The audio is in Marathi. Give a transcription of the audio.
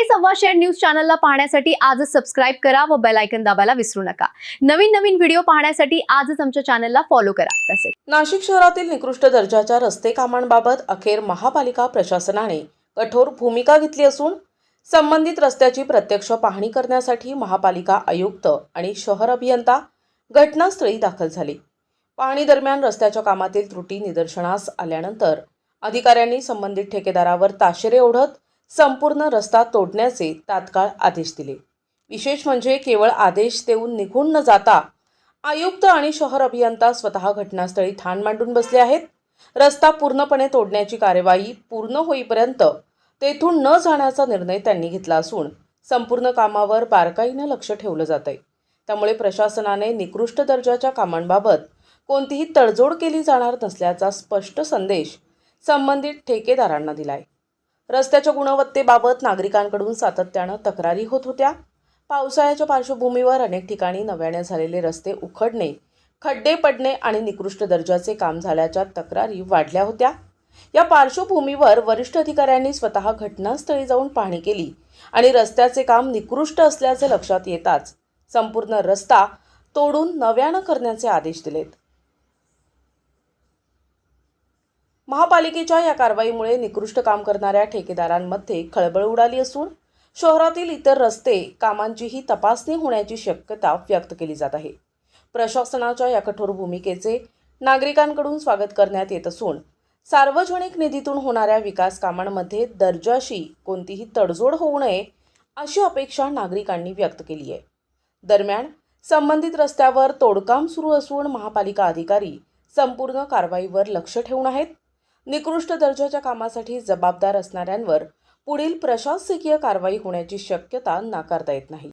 मराठी संवाद शेअर न्यूज चॅनलला पाहण्यासाठी आजच सबस्क्राइब करा व बेल आयकॉन दाबायला विसरू नका। नवीन व्हिडिओ पाहण्यासाठी आजच आमच्या चॅनलला फॉलो करा। तसेच नाशिक शहरातील निकृष्ट दर्जाच्या रस्ते कामांबाबत अखेर महापालिका प्रशासनाने कठोर भूमिका घेतली असून संबंधित रस्त्याची प्रत्यक्ष पाहणी करण्यासाठी महापालिका आयुक्त आणि शहर अभियंता घटनास्थळी दाखल झाले। पाहणी दरम्यान रस्त्याच्या कामातील त्रुटी निदर्शनास आल्यानंतर अधिकाऱ्यांनी संबंधित ठेकेदारावर ताशेरे ओढत संपूर्ण रस्ता तोडण्याचे तात्काळ आदेश दिले। विशेष म्हणजे केवळ आदेश देऊन निघून न जाता आयुक्त आणि शहर अभियंता स्वतः घटनास्थळी ठाण मांडून बसले आहेत। रस्ता पूर्णपणे तोडण्याची कार्यवाही पूर्ण होईपर्यंत तेथून न जाण्याचा निर्णय त्यांनी घेतला असून संपूर्ण कामावर बारकाईने लक्ष ठेवलं जातंय। त्यामुळे प्रशासनाने निकृष्ट दर्जाच्या कामांबाबत कोणतीही तडजोड केली जाणार नसल्याचा स्पष्ट संदेश संबंधित ठेकेदारांना दिलाय। रस्त्याच्या गुणवत्तेबाबत नागरिकांकडून सातत्याने तक्रारी होत होत्या। पावसाळ्याच्या पार्श्वभूमीवर अनेक ठिकाणी नव्याने झालेले रस्ते उखडणे, खड्डे पडणे आणि निकृष्ट दर्जाचे काम झाल्याच्या तक्रारी वाढल्या होत्या। या पार्श्वभूमीवर वरिष्ठ अधिकाऱ्यांनी स्वतः घटनास्थळी जाऊन पाहणी केली आणि रस्त्याचे काम निकृष्ट असल्याचे लक्षात येताच संपूर्ण रस्ता तोडून नव्याने करण्याचे आदेश दिलेत। महापालिकेच्या या कारवाईमुळे निकृष्ट काम करणाऱ्या ठेकेदारांमध्ये खळबळ उडाली असून शहरातील इतर रस्ते कामांचीही तपासणी होण्याची शक्यता व्यक्त केली जात आहे। प्रशासनाच्या या कठोर भूमिकेचे नागरिकांकडून स्वागत करण्यात येत असून सार्वजनिक निधीतून होणाऱ्या विकास कामांमध्ये दर्जाशी कोणतीही तडजोड होऊ नये अशी अपेक्षा नागरिकांनी व्यक्त केली आहे। दरम्यान संबंधित रस्त्यावर तोडकाम सुरू असून महापालिका अधिकारी संपूर्ण कारवाईवर लक्ष ठेवून आहेत। निकृष्ट दर्जाच्या कामासाठी जबाबदार असणाऱ्यांवर पुढील प्रशासकीय कारवाई होण्याची शक्यता नाकारता येत नाही।